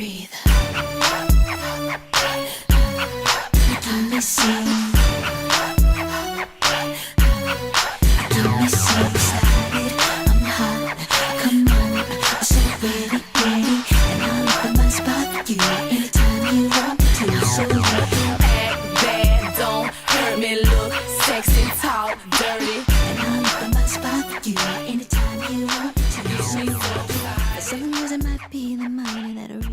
breathe. Making me sing. Making me so excited. I'm hot. Come on, I'm so ready, ready. And I'll open my spot for you anytime you want me to. So you can Act bad, don't hurt me. Look sexy, tall, dirty. and I'll open my spot for you anytime you want me to. So you can. For some reason, might be the morning that I